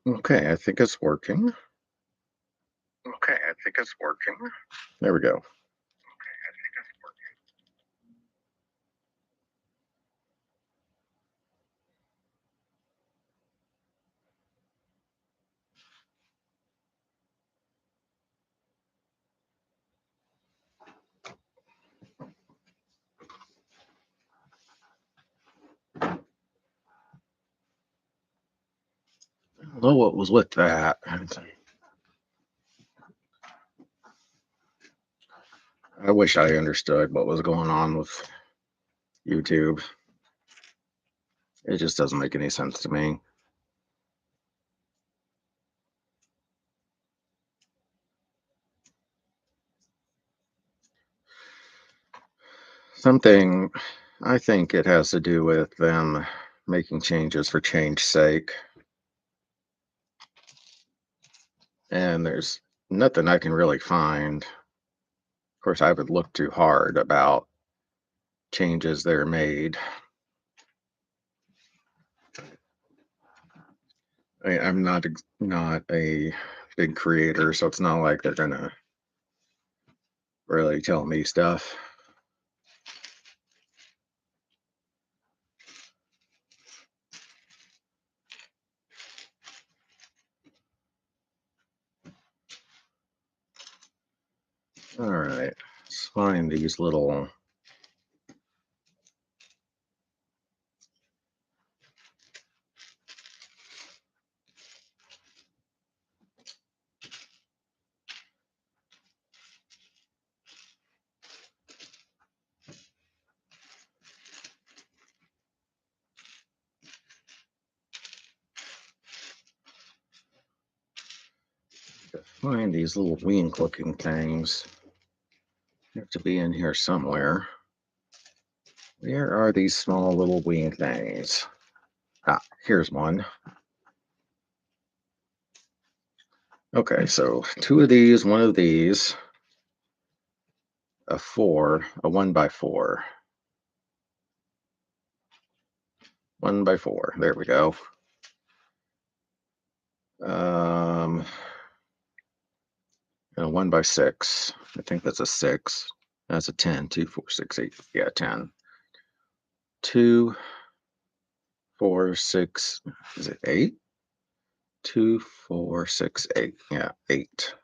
Okay, I think it's working. Okay, I think it's working. There we go. I don't know what was with that. I wish I understood what was going on with YouTube. It just doesn't make any sense to me. Something, I think it has to do with them making changes for change's sake. And there's nothing I can really find. Of course, I would look too hard about changes that are made. I'm not a big creator, so it's not like they're gonna really tell me stuff. All right, let's find these little. Find these little wing looking things. They have to be in here somewhere. Where are these small little wing things? Ah, here's one. Okay, so two of these, one of these, a four, a 1x4. 1x4. There we go. Um, and a 1x6. I think that's a 6. That's a 10. 2, 4, 6, 8. Yeah, 10. 2, 4, 6. Is it 8? 2, 4, 6, 8. Yeah, 8.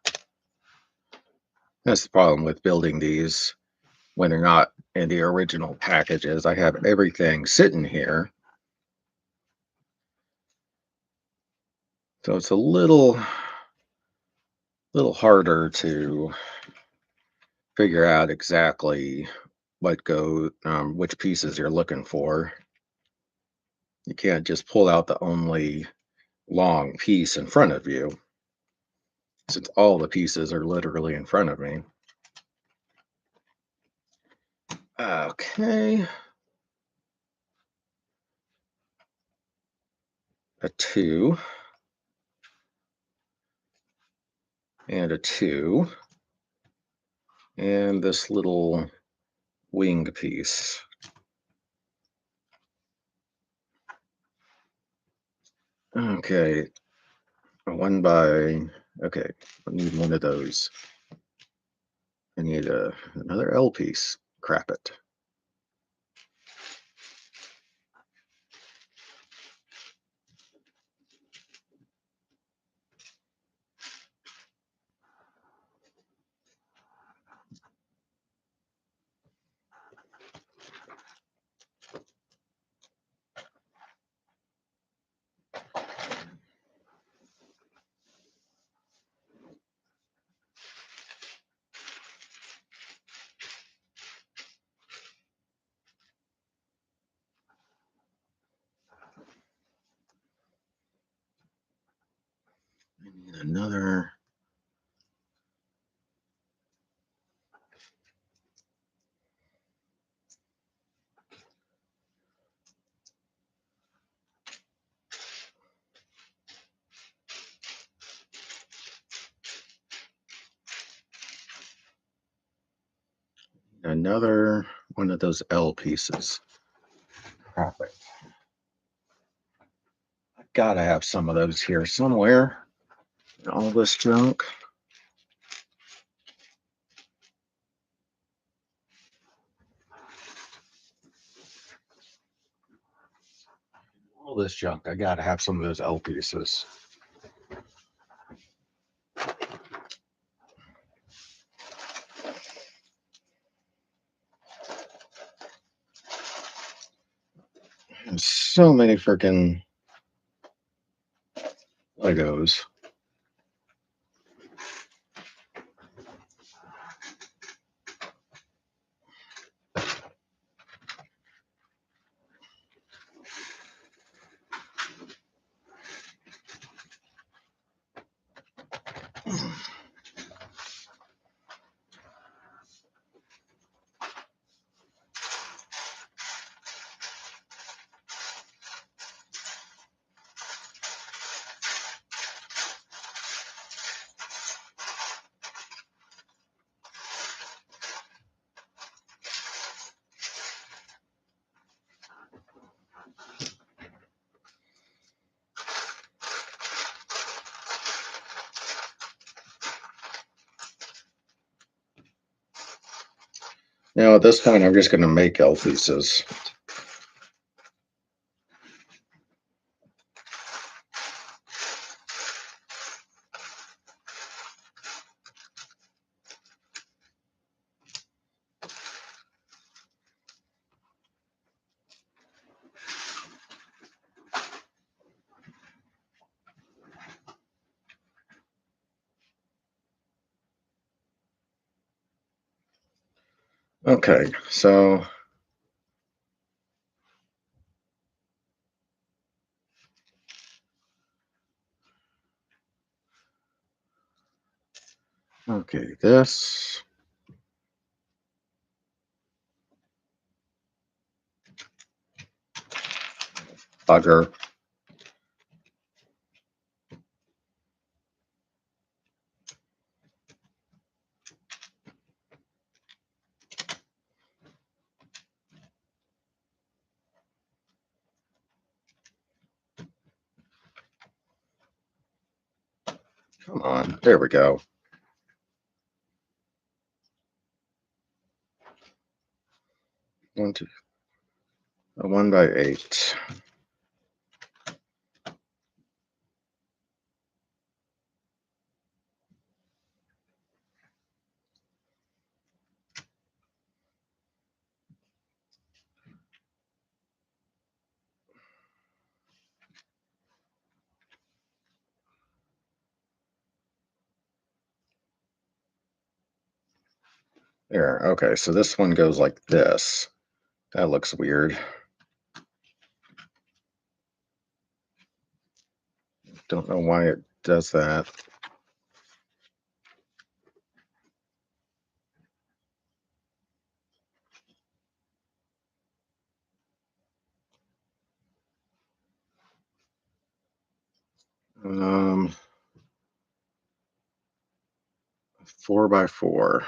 That's the problem with building these when they're not in the original packages. I have everything sitting here. So it's a little harder to figure out exactly which pieces you're looking for. You can't just pull out the only long piece in front of you, since all the pieces are literally in front of me. Okay. A 2 and a 2 and this little wing piece. Okay, okay, I need one of those. I need another L piece. Crap it. I need another one of those L pieces. Crap it. gotta have some of those here somewhere. All this junk. All this junk. I gotta have some of those L pieces. And so many freaking Legos. Now at this point, I'm just going to make L pieces. Okay, so okay, this bugger. Come on, there we go. One, two, a 1 by 8. There. Okay, so this one goes like this. That looks weird. Don't know why it does that. Um, 4 by 4.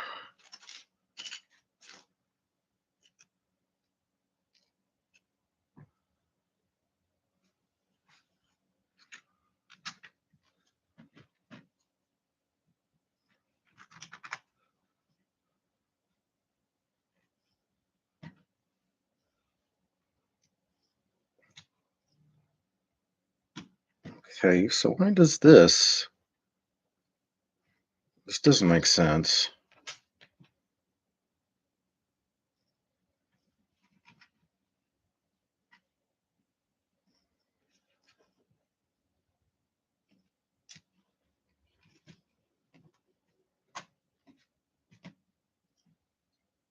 Okay, so why does this? This doesn't make sense.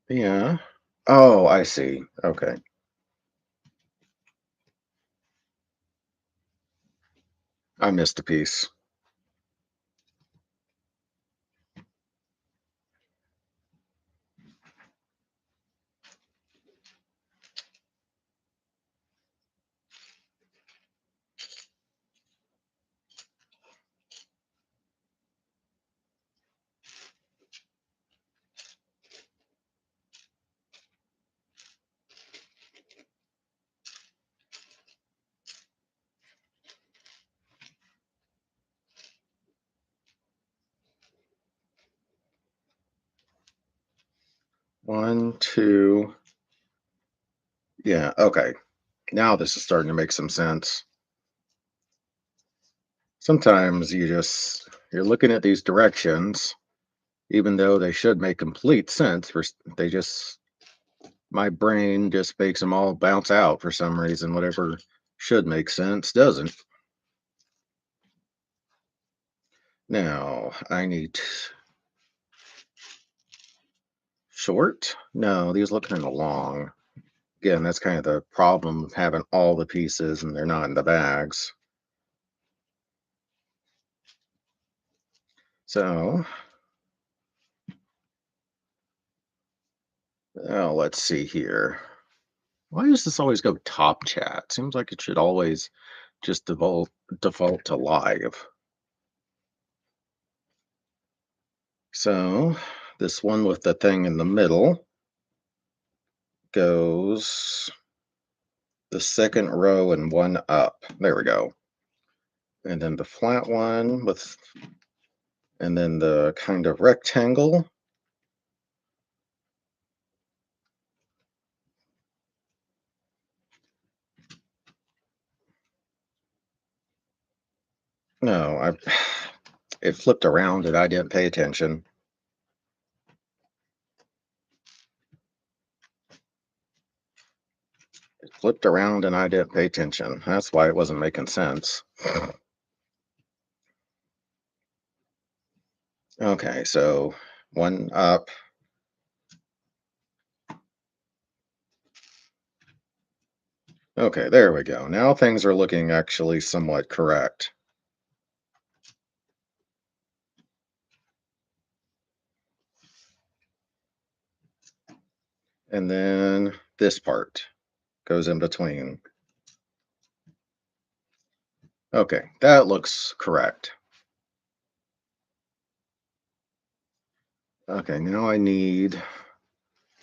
Yeah. Oh, I see. Okay. I missed a piece. One, two. Yeah, okay. Now this is starting to make some sense. Sometimes you're looking at these directions, even though they should make complete sense. They just my brain just makes them all bounce out for some reason. Whatever should make sense doesn't. Now I need short. No, these look kind of long. Again, that's kind of the problem of having all the pieces and they're not in the bags. So, let's see here. Why does this always go top chat? Seems like it should always just default to live. So, this one with the thing in the middle goes the second row and one up. There we go. And then the flat one and then the kind of rectangle. No, I it flipped around and I didn't pay attention. It flipped around and I didn't pay attention. That's why it wasn't making sense. Okay, so one up. Okay, there we go. Now things are looking actually somewhat correct. And then this part goes in between. Okay, that looks correct. Okay, now I need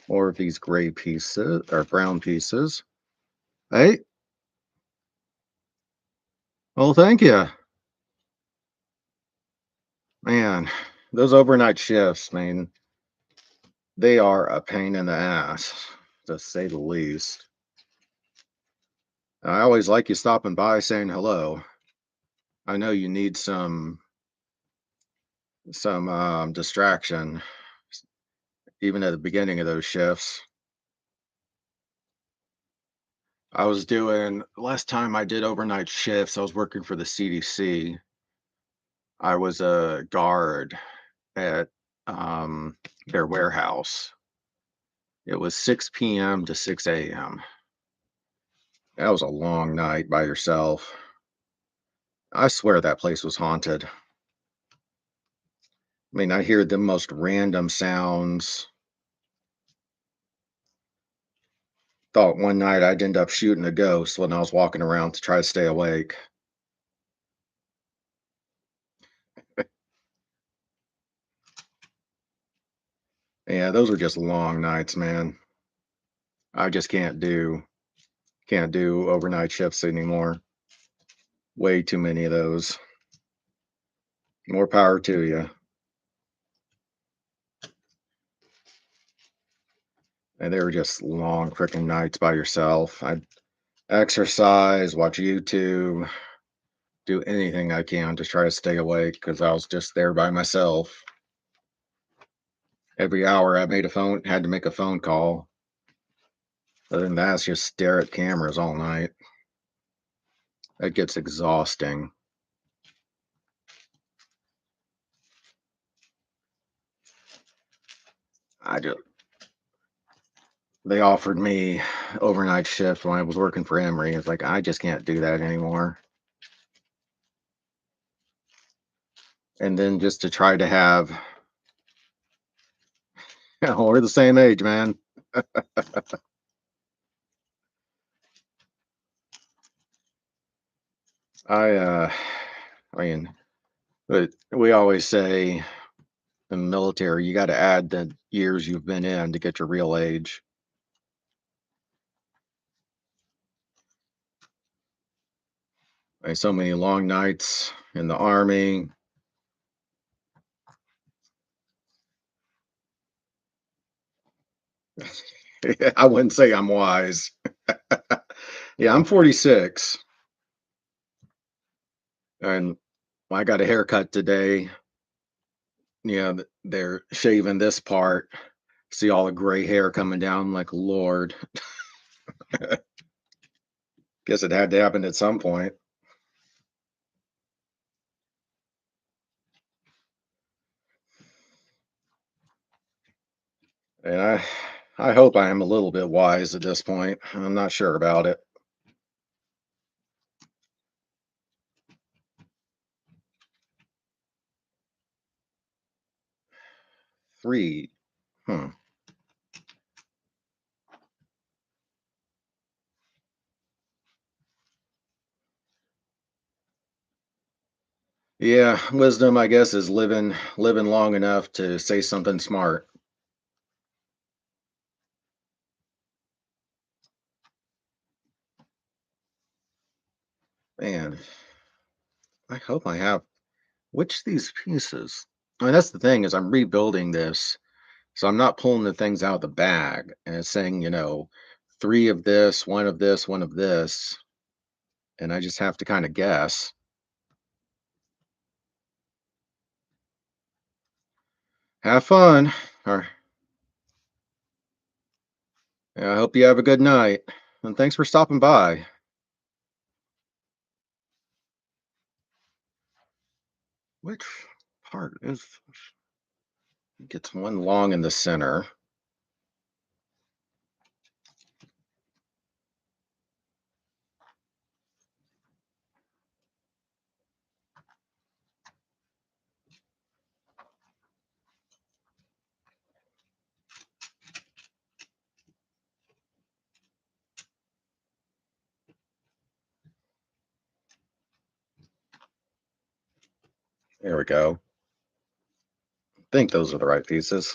more of these gray pieces or brown pieces. Hey, well, thank you. Man, those overnight shifts, man, they are a pain in the ass, to say the least. I always like you stopping by saying hello. I know you need some distraction, even at the beginning of those shifts. I was doing last time I did overnight shifts, I was working for the CDC. I was a guard at their warehouse. It was 6 p.m. to 6 a.m. That was a long night by yourself. I swear that place was haunted. I mean, I hear the most random sounds. Thought one night I'd end up shooting a ghost when I was walking around to try to stay awake. Yeah, those were just long nights, man. I just can't do overnight shifts anymore. Way too many of those. More power to you. And they were just long freaking nights by yourself. I'd exercise, watch YouTube, do anything I can to try to stay awake because I was just there by myself. Every hour I had to make a phone call. Other than that, it's just stare at cameras all night. It gets exhausting. I just They offered me overnight shift when I was working for Emory. It's like I just can't do that anymore. And then just to try to have, we're the same age, man. I I mean, but we always say in the military, you got to add the years you've been in to get your real age. Like so many long nights in the army. I wouldn't say I'm wise. Yeah, I'm 46, and I got a haircut today. Yeah, they're shaving this part. See all the gray hair coming down. I'm like, Lord, guess it had to happen at some point. And I hope I am a little bit wise at this point. I'm not sure about it. 3. Hmm. Yeah, wisdom, I guess, is living long enough to say something smart. Man, I hope I have which these pieces. I mean, that's the thing is I'm rebuilding this, so I'm not pulling the things out of the bag and it's saying, 3 of this, 1 of this, 1 of this, and I just have to kind of guess. Have fun, or I hope you have a good night, and thanks for stopping by. Which part is gets one long in the center? There we go. I think those are the right pieces.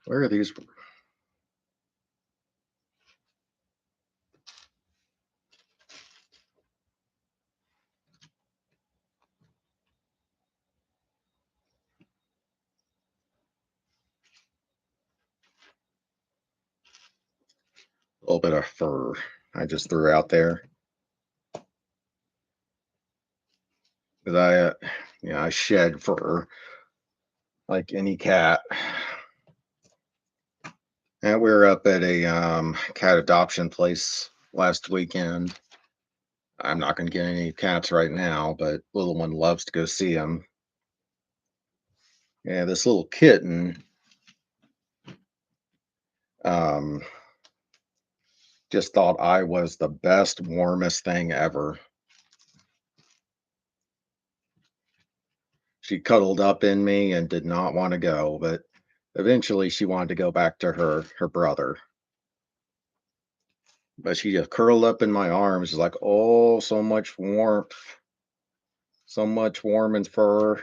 Where are these? A little bit of fur I just threw out there because I shed fur like any cat. And we were up at a cat adoption place last weekend. I'm not going to get any cats right now, but little one loves to go see them. Yeah, this little kitten um, just thought I was the best, warmest thing ever. She cuddled up in me and did not want to go, but eventually she wanted to go back to her brother. But she just curled up in my arms, like, oh, so much warmth, so much warm and fur,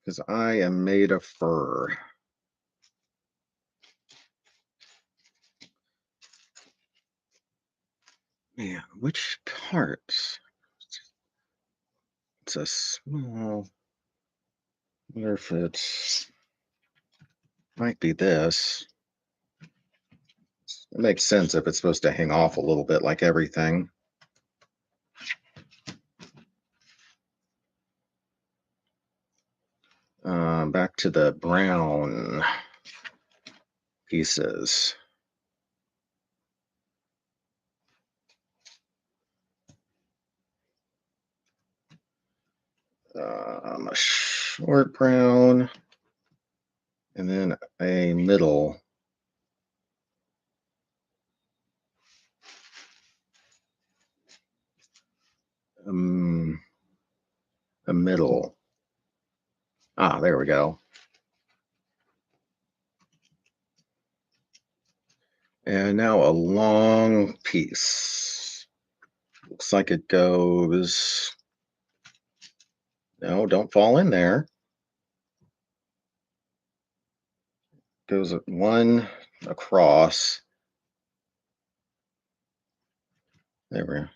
because I am made of fur. Man, which parts? It's a small. Wonder if it's might be this. It makes sense if it's supposed to hang off a little bit like everything. Back to the brown pieces. A short brown, and then a middle. Um, a middle. Ah, there we go. And now a long piece. Looks like it goes. No, don't fall in there. Goes one across. There we go.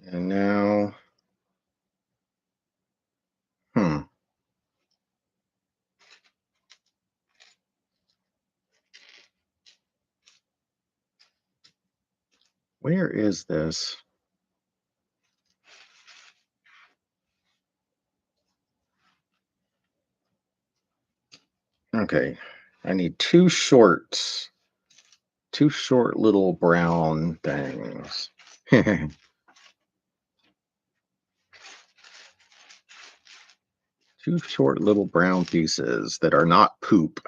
And now, hmm, where is this? Okay, I need two short little brown things. Two short little brown pieces that are not poop.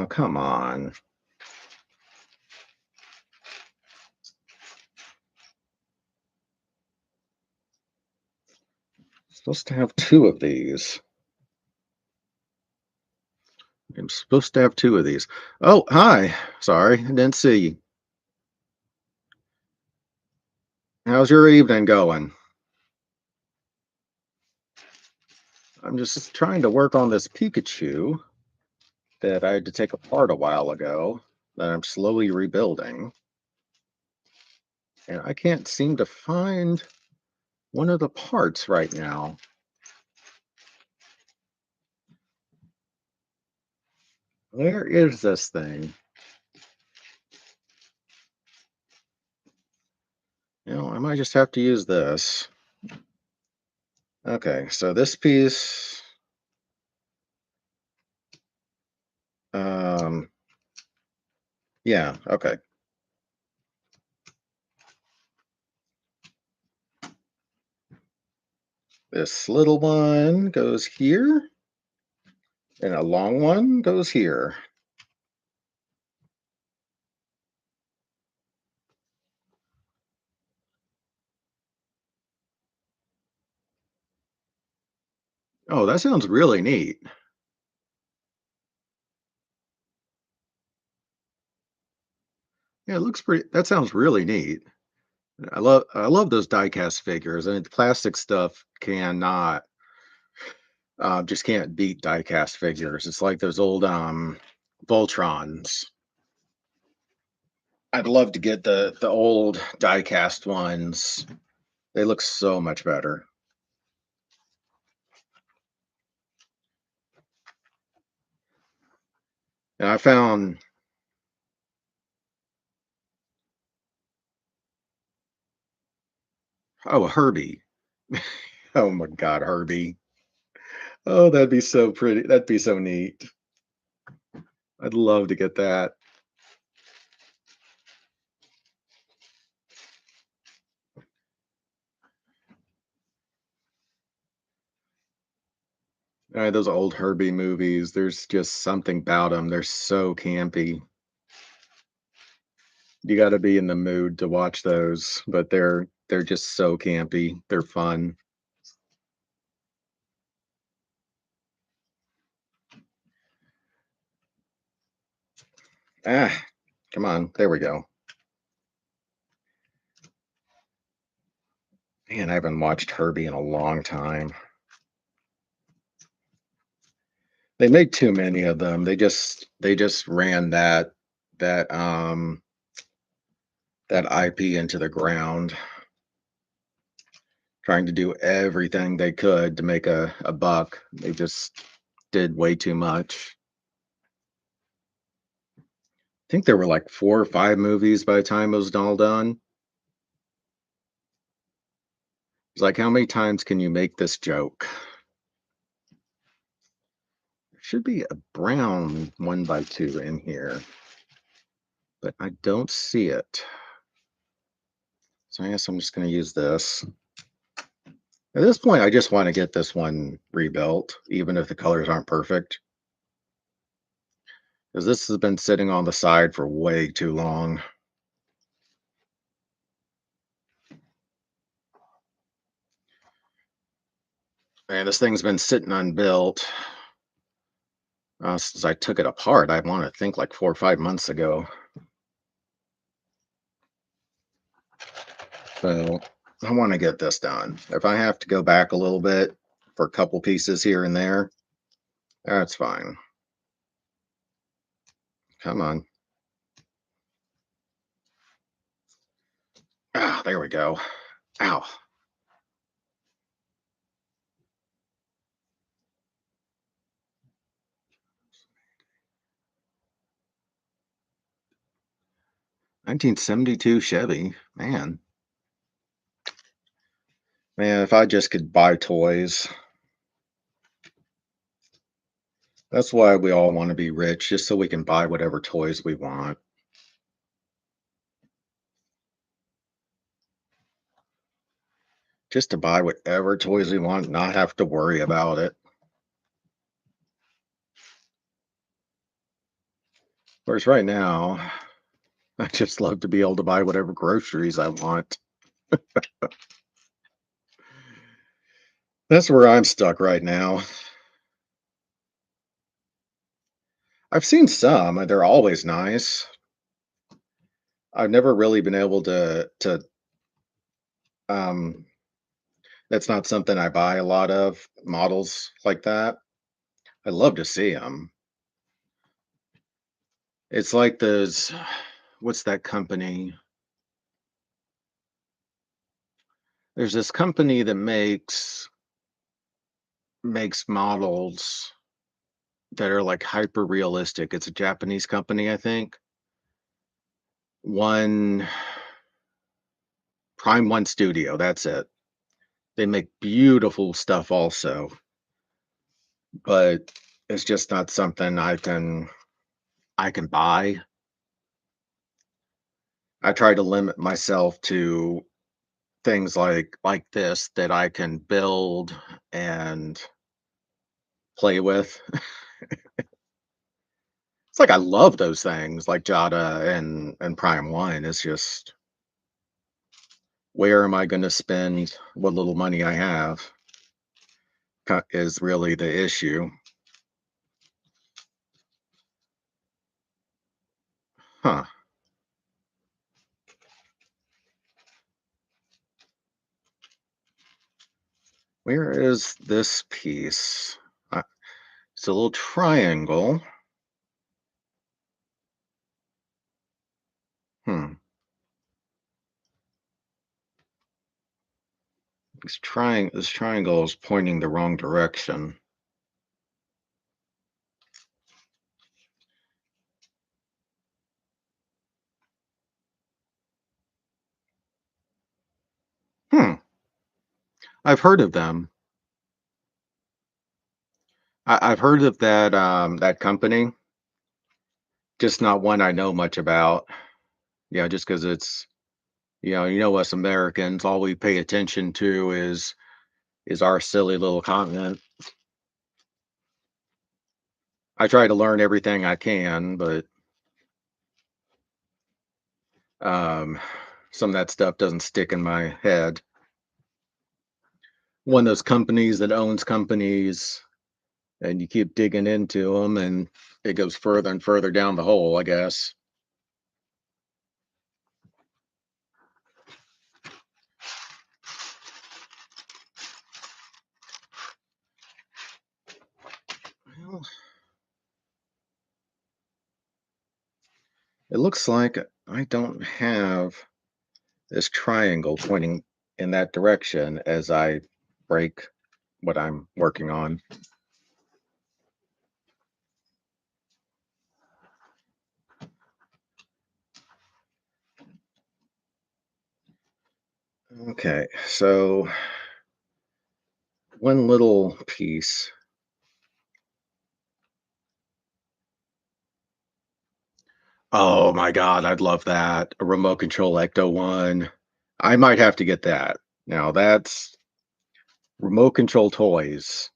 Come on. Supposed to have two of these. I'm supposed to have two of these. Oh, hi. Sorry, I didn't see you. How's your evening going? I'm just trying to work on this Pikachu that I had to take apart a while ago that I'm slowly rebuilding. And I can't seem to find one of the parts right now. Where is this thing? I might just have to use this. Okay, so this piece, um, yeah, okay. This little one goes here, and a long one goes here. Oh, that sounds really neat. Yeah, it looks pretty. That sounds really neat. I love those die-cast figures. I mean, the plastic stuff cannot just can't beat die-cast figures. It's like those old Voltrons. I'd love to get the old die-cast ones. They look so much better. And I found oh, a Herbie. Oh my God, Herbie. Oh, that'd be so pretty. That'd be so neat. I'd love to get that. Those old Herbie movies, there's just something about them. They're so campy. You got to be in the mood to watch those, but they're just so campy. They're fun. Ah, come on. There we go. Man, I haven't watched Herbie in a long time. They made too many of them. They just ran that that IP into the ground, trying to do everything they could to make a buck. They just did way too much. I think there were like 4 or 5 movies by the time it was all done. It's like, how many times can you make this joke? There should be a brown 1x2 in here, but I don't see it. So I guess I'm just going to use this. At this point, I just want to get this one rebuilt, even if the colors aren't perfect, because this has been sitting on the side for way too long. And this thing's been sitting unbuilt since I took it apart. I want to think like 4 or 5 months ago. So I want to get this done. If I have to go back a little bit for a couple pieces here and there, that's fine. Come on. Ah, there we go. Ow. 1972 Chevy. Man, if I just could buy toys. That's why we all want to be rich, just so we can buy whatever toys we want. Just to buy whatever toys we want, not have to worry about it. Whereas right now, I just love to be able to buy whatever groceries I want. That's where I'm stuck right now. I've seen some, and they're always nice. I've never really been able to um that's not something I buy a lot of, models like that. I love to see them. It's like those what's that company? There's this company that makes models that are like hyper realistic. It's a Japanese company, I think. One Prime One Studio, that's it. They make beautiful stuff also, but it's just not something I can buy. I try to limit myself to things like this that I can build and play with. It's like I love those things like Jada and Prime One. It's just where am I going to spend what little money I have is really the issue. Huh. Where is this piece? Uh, it's a little triangle. Hmm. This triangle is pointing the wrong direction. Hmm. I've heard of them. I've heard of that company, just not one I know much about. Just because it's us Americans, all we pay attention to is our silly little continent. I try to learn everything I can, but um, some of that stuff doesn't stick in my head. One of those companies that owns companies, and you keep digging into them, and it goes further and further down the hole, I guess. Well, it looks like I don't have this triangle pointing in that direction as I break what I'm working on. Okay, so one little piece. Oh my God, I'd love that. A remote control Ecto one. I might have to get that. Now Remote control toys.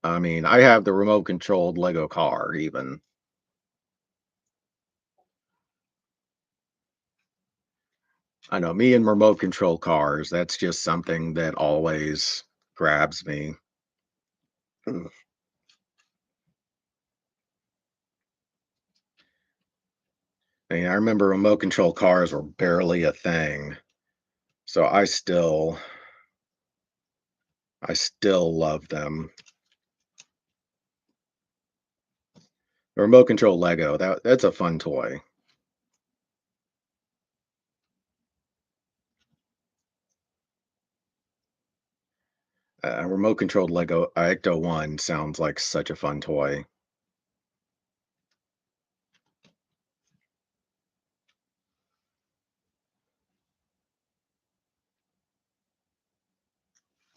I mean, I have the remote controlled Lego car even. I know me and remote control cars, that's just something that always grabs me. Mm. I remember remote control cars were barely a thing. So I still love them. The remote control Lego, that's a fun toy. Remote controlled Lego Ecto One sounds like such a fun toy.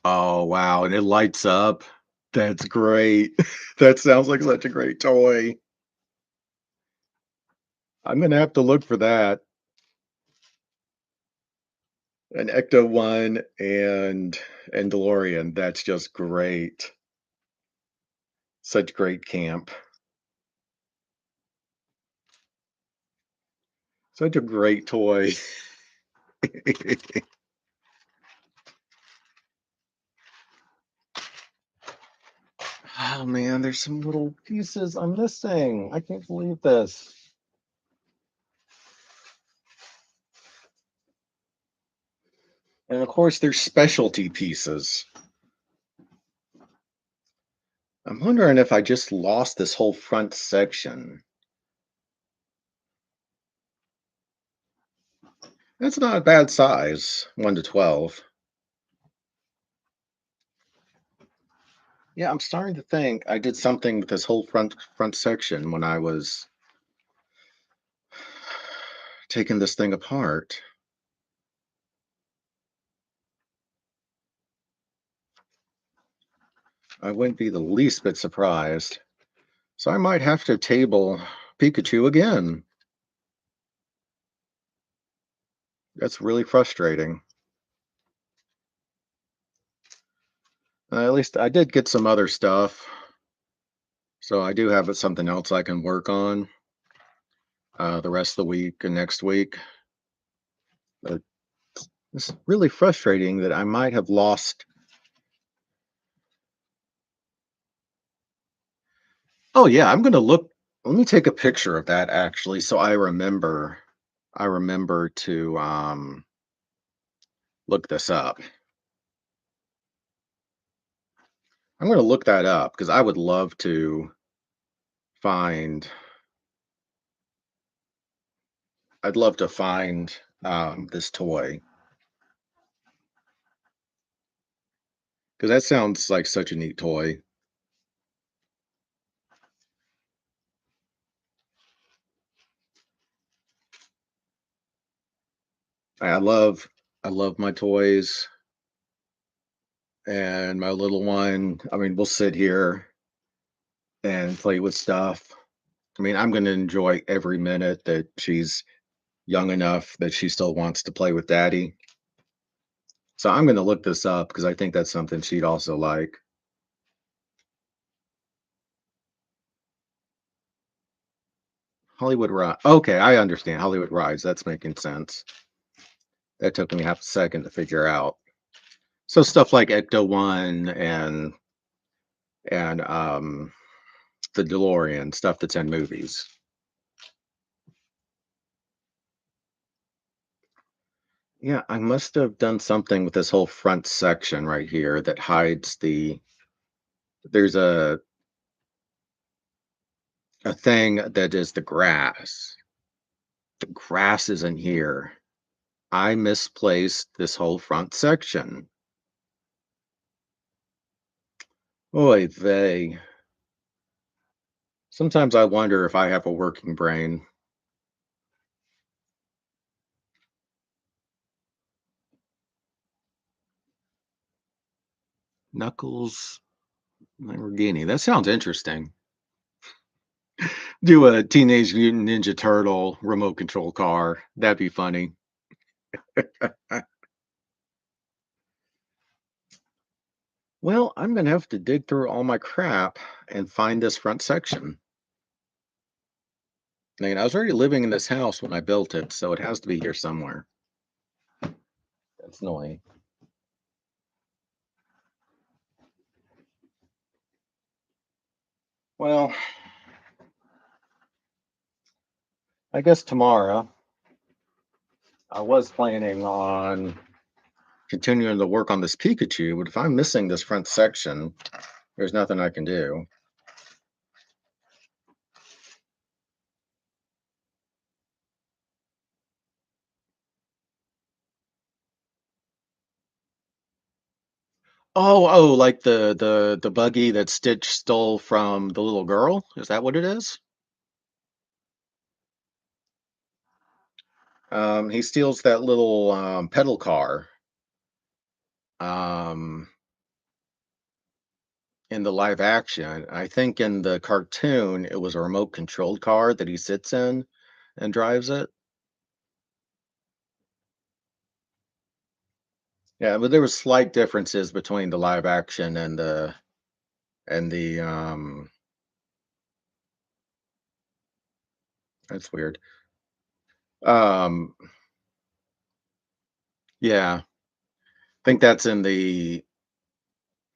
Oh wow, and it lights up. That's great. That sounds like such a great toy. I'm gonna have to look for that. An Ecto One and DeLorean. That's just great. Such great camp. Such a great toy. Oh man, there's some little pieces I'm missing. I can't believe this. And of course, there's specialty pieces. I'm wondering if I just lost this whole front section. That's not a bad size, 1 to 12. Yeah, I'm starting to think I did something with this whole front section when I was taking this thing apart. I wouldn't be the least bit surprised. So I might have to table Pikachu again. That's really frustrating. At least I did get some other stuff, so I do have something else I can work on the rest of the week and next week. But it's really frustrating that I might have lost. Oh yeah, I'm gonna look. Let me take a picture of that actually, so I remember. I remember to look this up. I'm gonna look that up because I would love to find. I'd love to find this toy because that sounds like such a neat toy. I love. I love my toys and my little one. I mean, we'll sit here and play with stuff. I mean, I'm gonna enjoy every minute that she's young enough that she still wants to play with daddy. So I'm gonna look this up because I think that's something she'd also like. Hollywood Ride. Okay, I understand. Hollywood Rides. That's making sense. That took me half a second to figure out. So stuff like Ecto One and the DeLorean, stuff that's in movies. Yeah, I must have done something with this whole front section right here that hides the there's a thing that is the grass. The grass isn't here. I misplaced this whole front section. Oy vey. Sometimes I wonder if I have a working brain. Knuckles Lamborghini. That sounds interesting. Do a Teenage Mutant Ninja Turtle remote control car. That'd be funny. Well, I'm gonna have to dig through all my crap and find this front section. I mean, I was already living in this house when I built it, so it has to be here somewhere. That's annoying. Well, I guess tomorrow I was planning on continuing to work on this Pikachu, but if I'm missing this front section, there's nothing I can do. Oh, like the buggy that Stitch stole from the little girl? Is that what it is? He steals that little pedal car. Um, in the live action. I think in the cartoon, it was a remote controlled car that he sits in and drives it. Yeah, but there was slight differences between the live action and the that's weird. Um yeah, I think that's in the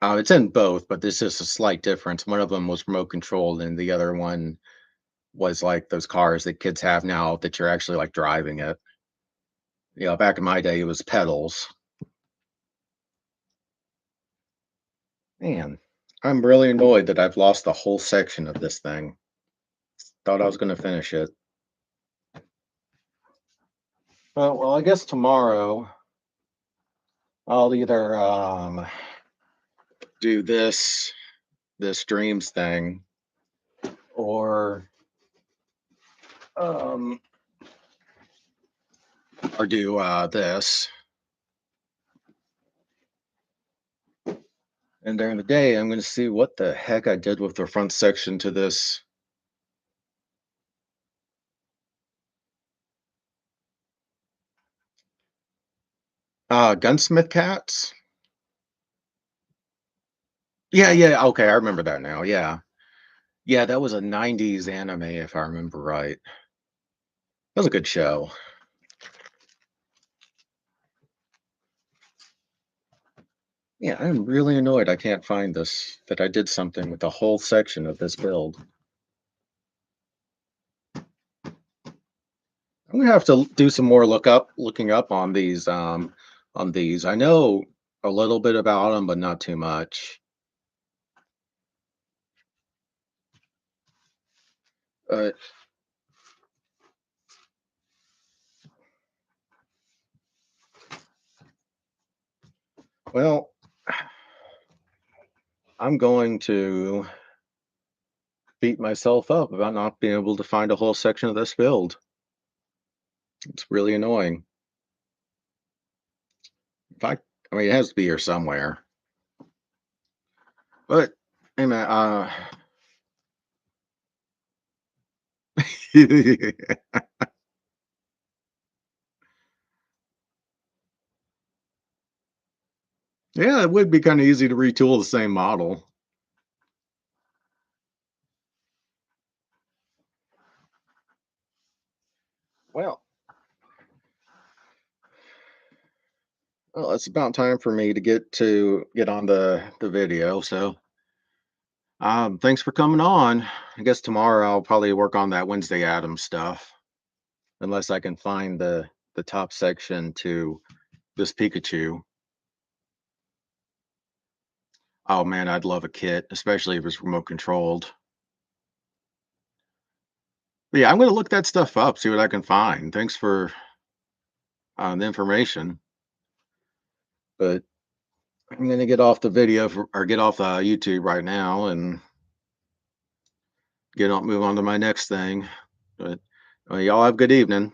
it's in both, but there's just a slight difference. One of them was remote controlled and the other one was like those cars that kids have now that you're actually like driving it. Back in my day it was pedals. Man, I'm really annoyed that I've lost the whole section of this thing. Thought I was gonna finish it. Well, I guess tomorrow I'll either do this dreams thing or um or do this. And during the day I'm gonna see what the heck I did with the front section to this gunsmith cats. Yeah, okay, I remember that now. Yeah. Yeah, that was a 90s anime if I remember right. That was a good show. Yeah, I'm really annoyed I can't find this, that I did something with the whole section of this build. I'm gonna have to do some more looking up on these. I know a little bit about them, but not too much. Uh, well, I'm going to beat myself up about not being able to find a whole section of this build. It's really annoying. If I mean, it has to be here somewhere. But hey, man, yeah, it would be kind of easy to retool the same model. Well, well, it's about time for me to get on the video. So, thanks for coming on. I guess tomorrow I'll probably work on that Wednesday Adams stuff, unless I can find the top section to this Pikachu. Oh man, I'd love a kit, especially if it's remote controlled. But yeah, I'm gonna look that stuff up, see what I can find. Thanks for the information. But I'm gonna get off the video or get off YouTube right now and move on to my next thing. But y'all have a good evening.